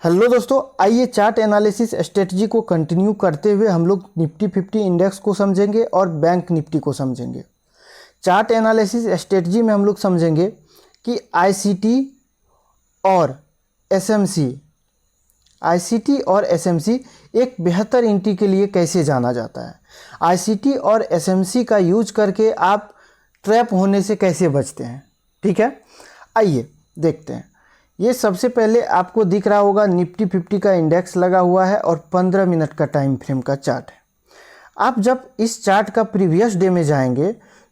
Hello दोस्तों, आइए chart analysis strategy को कंटिन्यू करते हुए हम लोग निफ्टी 50 इंडेक्स को समझेंगे और बैंक निफ्टी को समझेंगे। चार्ट एनालिसिस स्ट्रेटजी में हम लोग समझेंगे कि आईसीटी और एसएमसी एक बेहतर एंट्री के लिए कैसे जाना जाता है। आईसीटी और एसएमसी का यूज करके आप ट्रैप होने से कैसे बचते हैं। ठीक है, आइए देखते हैं। ये सबसे पहले आपको दिख रहा होगा निफ्टी 50 का इंडेक्स लगा हुआ है और 15 मिनट का टाइम फ्रेम का चार्ट है। आप जब इस चार्ट का प्रीवियस डे में जाएंगे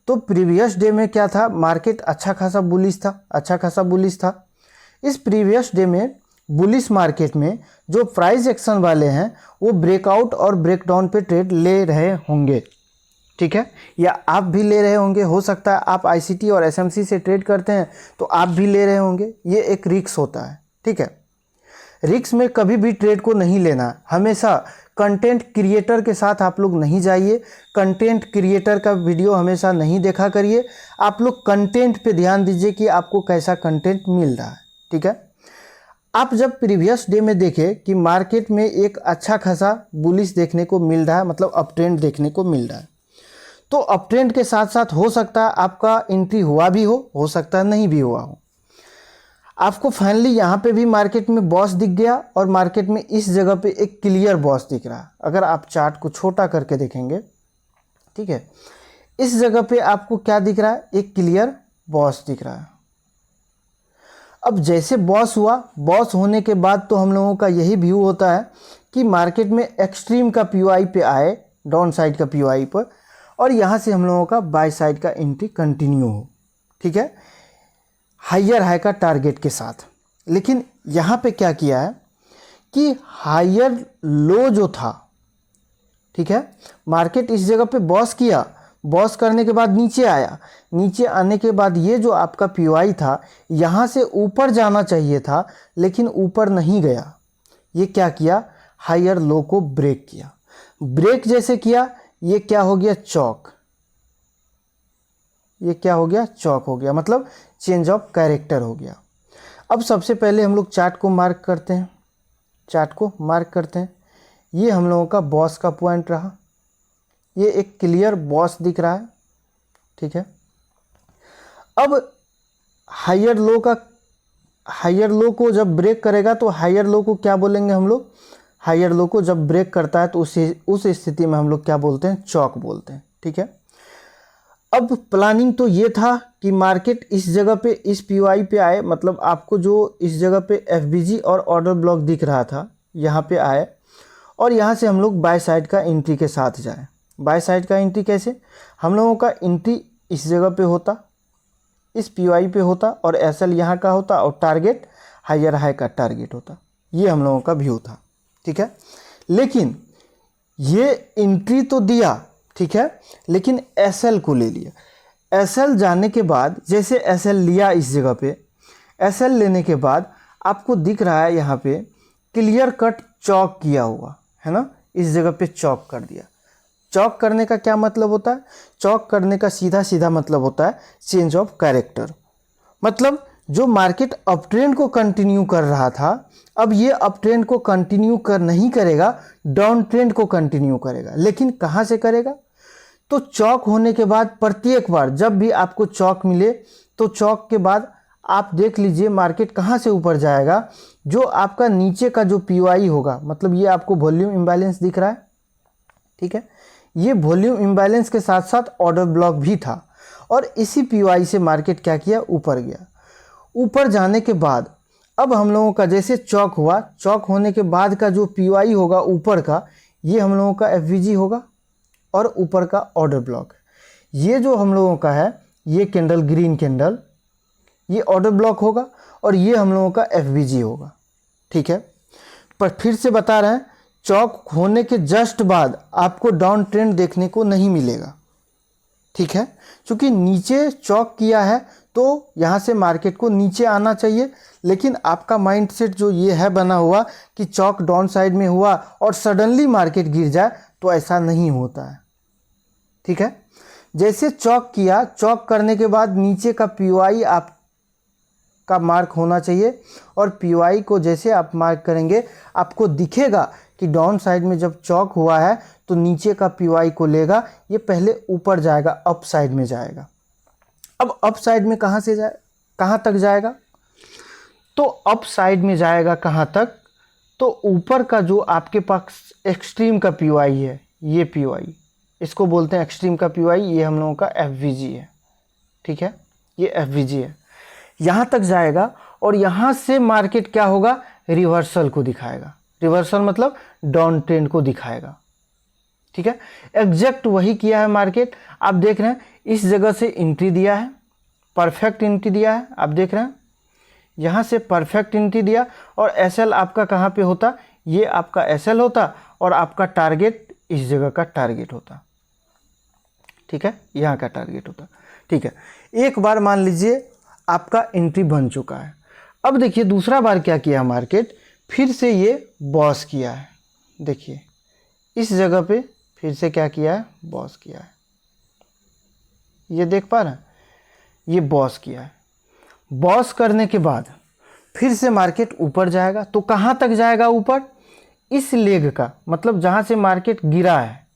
तो प्रीवियस डे में क्या था, मार्केट अच्छा खासा बुलिश था। इस प्रीवियस डे में बुलिश मार्केट में जो प्राइस एक्शन वाले हैं वो ब्रेकआउट और ब्रेकडाउन पे ट्रेड ले रहे होंगे। ठीक है, या आप भी ले रहे होंगे। हो सकता है आप आईसीटी और एसएमसी से ट्रेड करते हैं तो आप भी ले रहे होंगे। ये एक रिस्क होता है। ठीक है, रिस्क में कभी भी ट्रेड को नहीं लेना। हमेशा कंटेंट क्रिएटर के साथ आप लोग नहीं जाइए। कंटेंट क्रिएटर का वीडियो हमेशा नहीं देखा करिए। आप लोग कंटेंट पे ध्यान दीजिए कि आपको कैसा कंटेंट मिल रहा है। ठीक है, आप जब प्रीवियस डे में देखें कि मार्केट में एक अच्छा खासा बुलिश देखने को मिल रहा है, मतलब अप ट्रेंड देखने को मिल रहा है, तो अप ट्रेंड के साथ साथ हो सकता है आपका एंट्री हुआ भी हो सकता है नहीं भी हुआ हो। आपको फाइनली यहाँ पे भी मार्केट में बॉस दिख गया और मार्केट में इस जगह पे एक क्लियर बॉस दिख रहा है। अगर आप चार्ट को छोटा करके देखेंगे, ठीक है, इस जगह पे आपको क्या दिख रहा है, एक क्लियर बॉस दिख रहा है। अब जैसे बॉस हुआ, बॉस होने के बाद तो हम लोगों का यही व्यू होता है कि मार्केट में एक्सट्रीम का पीओआई पे आए, डाउन साइड का पीओआई पर, और यहाँ से हम लोगों का बाय साइड का एंट्री कंटिन्यू हो। ठीक है, हायर हाई का टारगेट के साथ। लेकिन यहाँ पे क्या किया है कि हायर लो जो था, ठीक है, मार्केट इस जगह पे बॉस किया, बॉस करने के बाद नीचे आया। नीचे आने के बाद ये जो आपका पीओआई था यहाँ से ऊपर जाना चाहिए था, लेकिन ऊपर नहीं गया। ये क्या किया, हायर लो को ब्रेक किया। ब्रेक जैसे किया, ये क्या हो गया, चौक। ये क्या हो गया, चौक हो गया, मतलब चेंज ऑफ कैरेक्टर हो गया। अब सबसे पहले हम लोग चार्ट को मार्क करते हैं। ये हम लोगों का बॉस का पॉइंट रहा। ये एक क्लियर बॉस दिख रहा है। ठीक है, अब हायर लो को जब ब्रेक करेगा तो हायर लो को क्या बोलेंगे हम लोग, हायर लो को जब ब्रेक करता है तो उस स्थिति में हम लोग क्या बोलते हैं, चौक बोलते हैं। ठीक है, अब प्लानिंग तो ये था कि मार्केट इस जगह पे इस पीओआई पे आए, मतलब आपको जो इस जगह पे एफबीजी और ऑर्डर ब्लॉक दिख रहा था यहाँ पे आए और यहाँ से हम लोग बाय साइड का एंट्री के साथ जाएं। बाय साइड का एंट्री कैसे, हम लोगों का एंट्री इस जगह पे होता, इस पीओआई पे होता और एसएल यहाँ का होता और टारगेट हायर हाई का टारगेट होता। ये हम लोगों का व्यू था। ठीक है, लेकिन ये एंट्री तो दिया, ठीक है, लेकिन एसएल को ले लिया। एसएल जाने के बाद जैसे एसएल लिया इस जगह पे, एसएल लेने के बाद आपको दिख रहा है यहाँ पे क्लियर कट चौक किया हुआ है ना, इस जगह पे चौक कर दिया। चौक करने का क्या मतलब होता है, चौक करने का सीधा मतलब होता है चेंज ऑफ कैरेक्टर। मतलब जो मार्केट अप ट्रेंड को कंटिन्यू कर रहा था, अब ये अप ट्रेंड को कंटिन्यू नहीं करेगा, डाउन ट्रेंड को कंटिन्यू करेगा। लेकिन कहाँ से करेगा, तो चौक होने के बाद प्रत्येक बार जब भी आपको चौक मिले तो चौक के बाद आप देख लीजिए मार्केट कहाँ से ऊपर जाएगा। जो आपका नीचे का जो पीओआई होगा, मतलब ये आपको वॉल्यूम इम्बैलेंस दिख रहा है। ठीक है, ये वॉल्यूम इम्बैलेंस के साथ साथ ऑर्डर ब्लॉक भी था और इसी पीओआई से मार्केट क्या किया, ऊपर गया। ऊपर जाने के बाद अब हम लोगों का जैसे चौक हुआ, चौक होने के बाद का जो पीओआई होगा ऊपर का, ये हम लोगों का एफवीजी होगा और ऊपर का ऑर्डर ब्लॉक। ये जो हम लोगों का है, ये कैंडल, ग्रीन कैंडल, ये ऑर्डर ब्लॉक होगा और ये हम लोगों का एफवीजी होगा। ठीक है, पर फिर से बता रहे हैं, चौक होने के जस्ट बाद आपको डाउन ट्रेंड देखने को नहीं मिलेगा। ठीक है, क्योंकि नीचे चौक किया है तो यहाँ से मार्केट को नीचे आना चाहिए। लेकिन आपका माइंडसेट जो ये है बना हुआ कि चौक डाउन साइड में हुआ और सडनली मार्केट गिर जाए, तो ऐसा नहीं होता है। ठीक है, जैसे चौक किया, चौक करने के बाद नीचे का पीओआई आप का मार्क होना चाहिए। और पीवाई को जैसे आप मार्क करेंगे आपको दिखेगा कि डाउन साइड में जब चौक हुआ है तो नीचे का पीवाई को लेगा, ये पहले ऊपर जाएगा, अप साइड में जाएगा। अब अप साइड में कहाँ तक जाएगा? तो अप साइड में जाएगा कहाँ तक? तो ऊपर का जो आपके पास एक्सट्रीम का पीवाई है, ये पीवाई, इसको बोलते हैं एक्सट्रीम का पीवाई, ये हम लोगों का एफवीजी है, ठीक है, ये एफवीजी है, यहाँ तक जाएगा। और यहाँ से मार्केट क्या होगा? रिवर्सल को दिखाएगा। रिवर्सल मतलब डाउन ट्रेंड को दिखाएगा, ठीक है। एग्जैक्ट वही किया है मार्केट। आप देख रहे हैं इस जगह से एंट्री दिया है, परफेक्ट एंट्री दिया है, आप देख रहे हैं यहाँ से परफेक्ट एंट्री दिया। और एसएल आपका कहाँ पे होता? ये आपका एसएल होता और आपका टारगेट इस जगह का टारगेट होता, ठीक है, यहाँ का टारगेट होता, ठीक है। एक बार मान लीजिए आपका एंट्री बन चुका है। अब देखिए दूसरा बार क्या किया मार्केट, फिर से ये बॉस किया है। देखिए इस जगह पे फिर से क्या किया है? बॉस किया है। ये देख पा रहे हैं, ये बॉस किया है। बॉस करने के बाद फिर से मार्केट ऊपर जाएगा। तो कहाँ तक जाएगा ऊपर? इस लेग का, मतलब जहाँ से मार्केट गिरा है,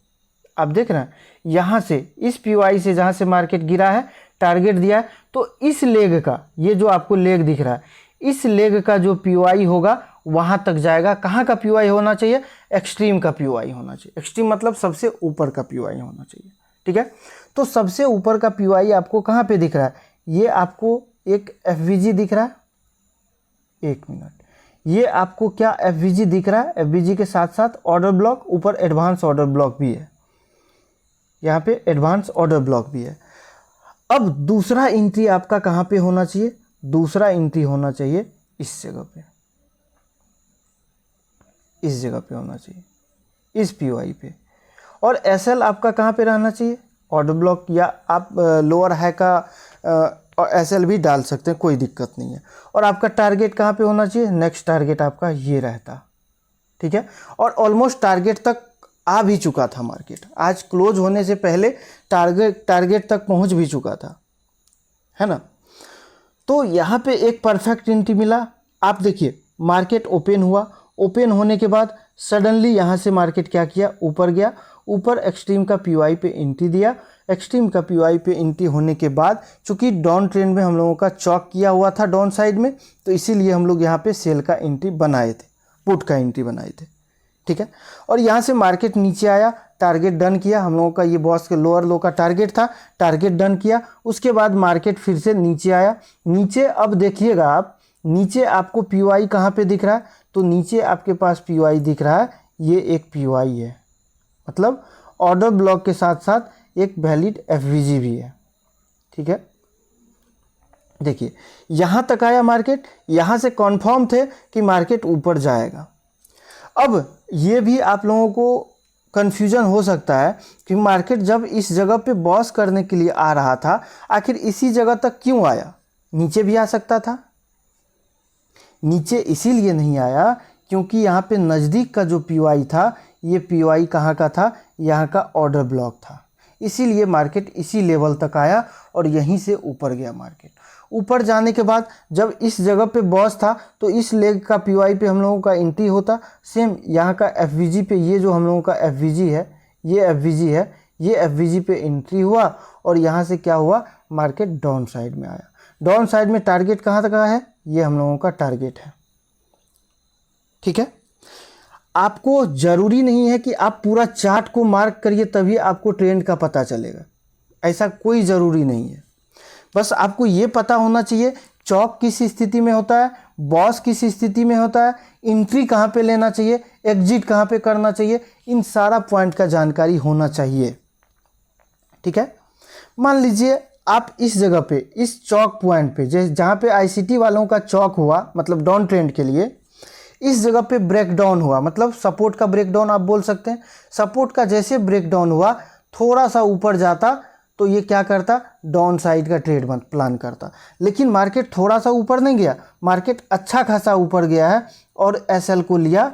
आप देख रहे हैं यहाँ से, इस पीवाई से जहाँ से मार्केट गिरा है, टारगेट दिया है, तो इस लेग का, ये जो आपको लेग दिख रहा है, इस लेग का जो पीवाई होगा वहाँ तक जाएगा। कहाँ का पीवाई होना चाहिए? एक्सट्रीम का पीवाई होना चाहिए। एक्सट्रीम मतलब सबसे ऊपर का पीवाई होना चाहिए, ठीक है। तो सबसे ऊपर का पीवाई आपको कहाँ पे दिख रहा है? ये आपको एक एफवीजी दिख रहा है, एक मिनट, ये आपको क्या एफवीजी दिख रहा है? एफवीजी के साथ साथ ऑर्डर ब्लॉक, ऊपर एडवांस ऑर्डर ब्लॉक भी है, यहाँ पे एडवांस ऑर्डर ब्लॉक भी है। अब दूसरा एंट्री आपका कहाँ पे होना चाहिए? दूसरा एंट्री होना चाहिए इस जगह पे, इस जगह पे होना चाहिए, इस पीवाई पे। और एसएल आपका कहाँ पे रहना चाहिए? ऑर्डर ब्लॉक, या आप लोअर हाई का और एसएल भी डाल सकते हैं, कोई दिक्कत नहीं है। और आपका टारगेट कहाँ पे होना चाहिए? नेक्स्ट टारगेट आपका ये रहता, ठीक है। और ऑलमोस्ट टारगेट तक आ भी चुका था मार्केट, आज क्लोज होने से पहले टारगेट तक पहुंच भी चुका था, है ना। तो यहाँ पे एक परफेक्ट एंट्री मिला। आप देखिए मार्केट ओपन हुआ, ओपन होने के बाद सडनली यहाँ से मार्केट क्या किया? ऊपर गया, ऊपर एक्सट्रीम का पीवाई पे एंट्री दिया। एक्सट्रीम का पीवाई पे एंट्री होने के बाद चूंकि डाउन ट्रेंड में हम लोगों का चॉक किया हुआ था डाउन साइड में, तो इसीलिए हम लोग यहाँ पे सेल का एंट्री बनाए थे, पुट का एंट्री बनाए थे, ठीक है। और यहाँ से मार्केट नीचे आया, टारगेट डन किया, हम लोगों का ये बॉस के लोअर लो का टारगेट था, टारगेट डन किया। उसके बाद मार्केट फिर से नीचे आया। नीचे अब देखिएगा आप, नीचे आपको पीवाई कहाँ पे दिख रहा है? तो नीचे आपके पास पीवाई दिख रहा है, ये एक पीवाई है, मतलब ऑर्डर ब्लॉक के साथ साथ एक वैलिड एफवीजी भी है, ठीक है। देखिए यहाँ तक आया मार्केट, यहाँ से कॉन्फर्म थे कि मार्केट ऊपर जाएगा। अब ये भी आप लोगों को कन्फ्यूजन हो सकता है कि मार्केट जब इस जगह पे बॉस करने के लिए आ रहा था, आखिर इसी जगह तक क्यों आया? नीचे भी आ सकता था। नीचे इसीलिए नहीं आया क्योंकि यहाँ पे नज़दीक का जो पीवाई था, ये पीवाई कहाँ का था? यहाँ का ऑर्डर ब्लॉक था। इसीलिए मार्केट इसी लेवल तक आया और यहीं से ऊपर गया मार्केट। ऊपर जाने के बाद जब इस जगह पे बॉस था तो इस लेग का पीवाई पे हम लोगों का एंट्री होता। सेम यहाँ का एफवीजी पे, ये जो हम लोगों का एफवीजी है, ये एफवीजी है, ये एफवीजी पे एंट्री हुआ और यहाँ से क्या हुआ? मार्केट डाउन साइड में आया। डाउन साइड में टारगेट कहाँ तक है? ये हम लोगों का टारगेट है, ठीक है। आपको ज़रूरी नहीं है कि आप पूरा चार्ट को मार्क करिए तभी आपको ट्रेंड का पता चलेगा, ऐसा कोई ज़रूरी नहीं है। बस आपको ये पता होना चाहिए चौक किस स्थिति में होता है, बॉस किस स्थिति में होता है, एंट्री कहाँ पे लेना चाहिए, एग्जिट कहाँ पे करना चाहिए, इन सारा पॉइंट का जानकारी होना चाहिए, ठीक है। मान लीजिए आप इस जगह पे, इस चौक पॉइंट पे, जहाँ पे आईसीटी वालों का चौक हुआ, मतलब डाउन ट्रेंड के लिए, इस जगह पे ब्रेकडाउन हुआ, मतलब सपोर्ट का ब्रेकडाउन आप बोल सकते हैं। सपोर्ट का जैसे ब्रेकडाउन हुआ, थोड़ा सा ऊपर जाता तो ये क्या करता? डाउन साइड का ट्रेड प्लान करता। लेकिन मार्केट थोड़ा सा ऊपर नहीं गया, मार्केट अच्छा खासा ऊपर गया है और एसएल को लिया,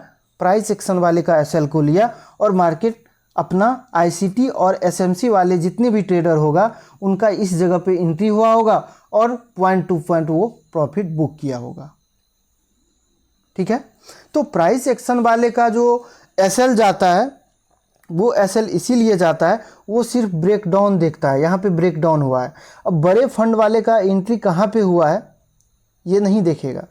प्राइस एक्शन वाले का एसएल को लिया और मार्केट अपना आईसीटी और एसएमसी वाले जितने भी ट्रेडर होगा उनका इस जगह पे एंट्री हुआ होगा और पॉइंट टू पॉइंट वो प्रॉफिट बुक किया होगा। ठीक है, तो प्राइस एक्शन वाले का जो एसएल जाता है वो एसएल इसीलिए जाता है, वो सिर्फ ब्रेकडाउन देखता है, यहाँ पे ब्रेकडाउन हुआ है। अब बड़े फंड वाले का एंट्री कहाँ पे हुआ है ये नहीं देखेगा,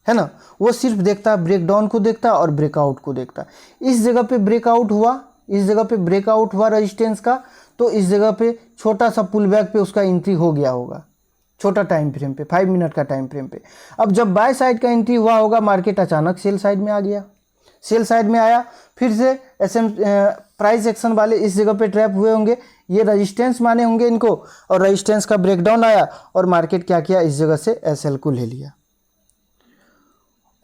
है ना, वो सिर्फ देखता है ब्रेकडाउन को देखता है और ब्रेकआउट को देखता है। इस जगह पे ब्रेकआउट हुआ, इस जगह पे ब्रेकआउट हुआ रेजिस्टेंस का, तो इस जगह पे छोटा सा पुल बैक पे उसका एंट्री हो गया होगा, छोटा टाइम फ्रेम पे, 5 मिनट का टाइम फ्रेम पे। अब जब बाय साइड का एंट्री हुआ होगा, मार्केट अचानक सेल साइड में आ गया, सेल साइड में आया, फिर से प्राइस एक्शन वाले इस जगह पे ट्रैप हुए होंगे, ये रेजिस्टेंस माने होंगे इनको, और रेजिस्टेंस का ब्रेकडाउन आया और मार्केट क्या किया, इस जगह से एसएल को ले लिया।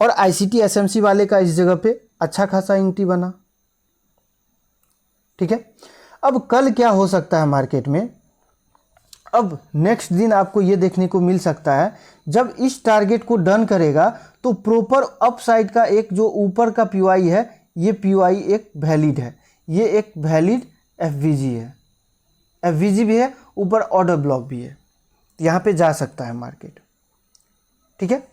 और आईसीटी एसएमसी वाले का इस जगह पे अच्छा खासा एंट्री बना। ठीक है, अब कल क्या हो सकता है मार्केट में, अब नेक्स्ट दिन आपको ये देखने को मिल सकता है, जब इस टारगेट को डन करेगा तो प्रॉपर अप साइड का एक जो ऊपर का पीओआई है, ये पीओआई एक वैलिड है, ये एक वैलिड एफवीजी है, एफवीजी भी है, ऊपर ऑर्डर ब्लॉक भी है, यहाँ पे जा सकता है मार्केट। ठीक है,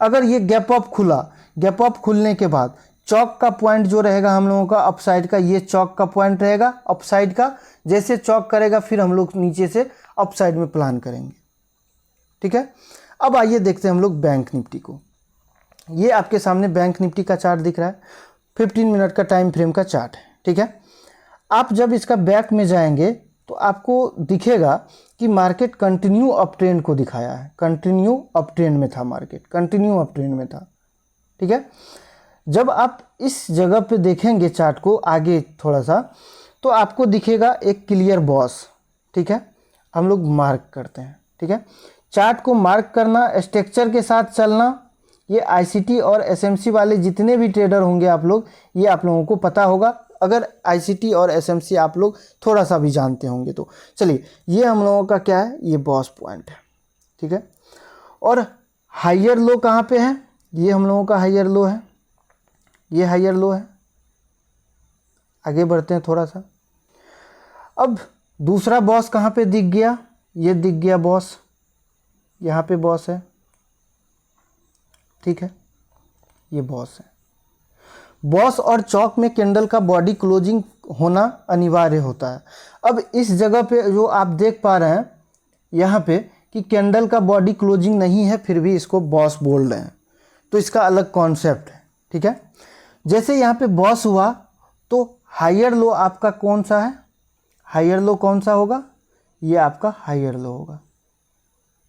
अगर ये गैप अप खुला, गैप अप खुलने के बाद चौक का पॉइंट जो रहेगा हम लोगों का अपसाइड का, ये चौक का पॉइंट रहेगा अपसाइड का, जैसे चौक करेगा फिर हम लोग नीचे से अपसाइड में प्लान करेंगे। ठीक है, अब आइए देखते हैं हम लोग बैंक निफ्टी को। ये आपके सामने बैंक निफ्टी का चार्ट दिख रहा है, 15 मिनट का टाइम फ्रेम का चार्ट है। ठीक है, आप जब इसका बैक में जाएंगे तो आपको दिखेगा कि मार्केट कंटिन्यू अप ट्रेंड को दिखाया है, कंटिन्यू अप ट्रेंड में था मार्केट, कंटिन्यू अप ट्रेंड में था। ठीक है, जब आप इस जगह पे देखेंगे चार्ट को आगे थोड़ा सा, तो आपको दिखेगा एक क्लियर बॉस। ठीक है, हम लोग मार्क करते हैं। ठीक है, चार्ट को मार्क करना, स्ट्रक्चर के साथ चलना, ये आईसीटी और एसएमसी वाले जितने भी ट्रेडर होंगे आप लोग, ये आप लोगों को पता होगा, अगर आईसीटी और एसएमसी आप लोग थोड़ा सा भी जानते होंगे तो। चलिए, ये हम लोगों का क्या है, ये बॉस पॉइंट है। ठीक है, और हायर लो कहाँ पे है, ये हम लोगों का हायर लो है, ये हायर लो है। आगे बढ़ते हैं थोड़ा सा। अब दूसरा बॉस कहाँ पे दिख गया, ये दिख गया बॉस, यहाँ पे बॉस है। ठीक है, ये बॉस है। बॉस और चौक में कैंडल का बॉडी क्लोजिंग होना अनिवार्य होता है। अब इस जगह पे जो आप देख पा रहे हैं यहाँ पे कि कैंडल का बॉडी क्लोजिंग नहीं है, फिर भी इसको बॉस बोल रहे हैं, तो इसका अलग कॉन्सेप्ट है। ठीक है, जैसे यहाँ पे बॉस हुआ तो हायर लो आपका कौन सा है, हायर लो कौन सा होगा, ये आपका हायर लो होगा।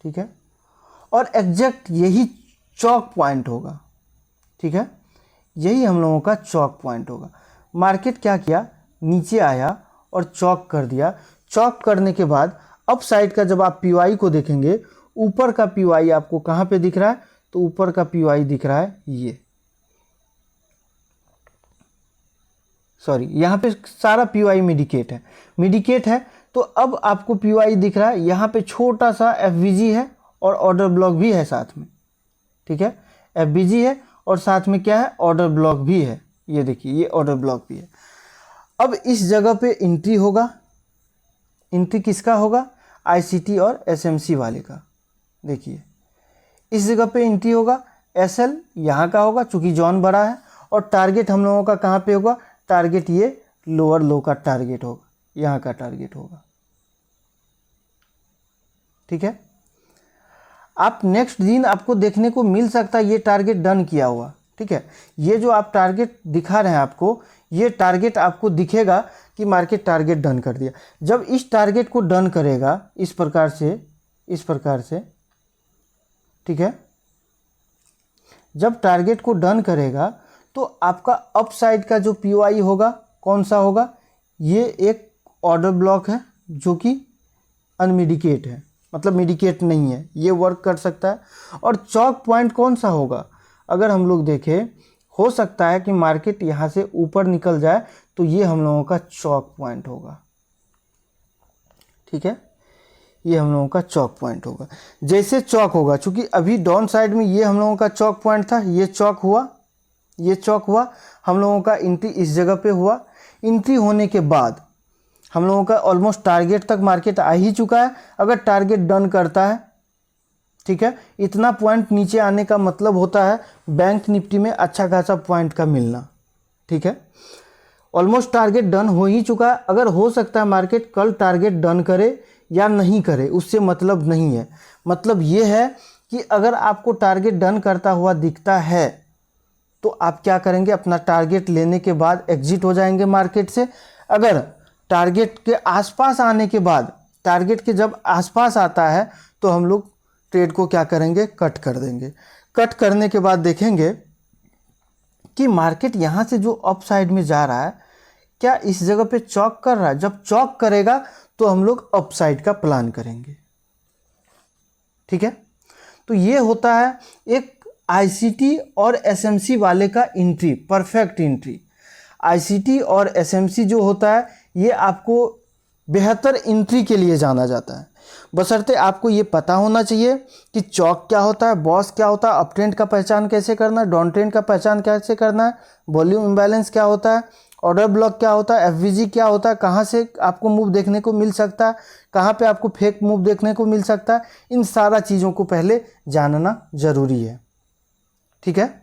ठीक है, और एग्जैक्ट यही चौक पॉइंट होगा। ठीक है, यही हम लोगों का चौक पॉइंट होगा। मार्केट क्या किया, नीचे आया और चौक कर दिया। चौक करने के बाद अप साइड का जब आप पीओआई को देखेंगे, ऊपर का पीओआई आपको कहाँ पे दिख रहा है, तो ऊपर का पीओआई दिख रहा है ये, सॉरी यहाँ पे सारा पीओआई मिडिकेट है, मिडिकेट है। तो अब आपको पीओआई दिख रहा है, यहाँ पे छोटा सा एफवीजी है और ऑर्डर ब्लॉक भी है साथ में। ठीक है, एफवीजी है और साथ में क्या है, ऑर्डर ब्लॉक भी है। ये देखिए, ये ऑर्डर ब्लॉक भी है। अब इस जगह पे एंट्री होगा, एंट्री किसका होगा, आईसीटी और एसएमसी वाले का। देखिए इस जगह पे एंट्री होगा, एसएल यहाँ का होगा चूंकि जॉन बड़ा है, और टारगेट हम लोगों का कहाँ पे होगा, टारगेट ये लोअर लो का टारगेट होगा, यहाँ का टारगेट होगा। ठीक है, आप नेक्स्ट दिन आपको देखने को मिल सकता है ये टारगेट डन किया हुआ। ठीक है, ये जो आप टारगेट दिखा रहे हैं आपको, ये टारगेट आपको दिखेगा कि मार्केट टारगेट डन कर दिया। जब इस टारगेट को डन करेगा इस प्रकार से, इस प्रकार से, ठीक है, जब टारगेट को डन करेगा तो आपका अप साइड का जो पीओआई होगा कौन सा होगा, ये एक ऑर्डर ब्लॉक है जो कि अनमिडिकेट है, मतलब मिडिकेट नहीं है, ये वर्क कर सकता है। और चौक पॉइंट कौन सा होगा, अगर हम लोग देखें, हो सकता है कि मार्केट यहाँ से ऊपर निकल जाए, तो ये हम लोगों का चौक पॉइंट होगा। ठीक है, ये हम लोगों का चौक पॉइंट होगा। जैसे चौक होगा, चूंकि अभी डाउन साइड में ये हम लोगों का चौक पॉइंट था, ये चौक हुआ, ये चौक हुआ, हम लोगों का एंट्री इस जगह पे हुआ। एंट्री होने के बाद हम लोगों का ऑलमोस्ट टारगेट तक मार्केट आ ही चुका है। अगर टारगेट डन करता है, ठीक है, इतना पॉइंट नीचे आने का मतलब होता है बैंक निफ्टी में अच्छा खासा पॉइंट का मिलना, ठीक है। ऑलमोस्ट टारगेट डन हो ही चुका है। अगर हो सकता है मार्केट कल टारगेट डन करे या नहीं करे, उससे मतलब नहीं है। मतलब ये है कि अगर आपको टारगेट डन करता हुआ दिखता है तो आप क्या करेंगे, अपना टारगेट लेने के बाद एग्जिट हो जाएंगे मार्केट से। अगर टारगेट के आसपास आने के बाद, टारगेट के जब आसपास आता है तो हम लोग ट्रेड को क्या करेंगे, कट कर देंगे। कट करने के बाद देखेंगे कि मार्केट यहाँ से जो अप साइड में जा रहा है, क्या इस जगह पे चौक कर रहा है। जब चौक करेगा तो हम लोग अप साइड का प्लान करेंगे, ठीक है। तो ये होता है एक आईसीटी और एसएमसी वाले का एंट्री, परफेक्ट एंट्री। आईसीटी और एसएमसी जो होता है ये आपको बेहतर एंट्री के लिए जाना जाता है। बशर्ते आपको ये पता होना चाहिए कि चौक क्या होता है, बॉस क्या होता है, अप ट्रेंड का पहचान कैसे करना है, डाउन ट्रेंड का पहचान कैसे करना है, वॉल्यूम इम्बैलेंस क्या होता है, ऑर्डर ब्लॉक क्या होता है, एफवीजी क्या होता है, कहाँ से आपको मूव देखने को मिल सकता है, कहाँ पे आपको फेक मूव देखने को मिल सकता है। इन सारा चीज़ों को पहले जानना ज़रूरी है, ठीक है।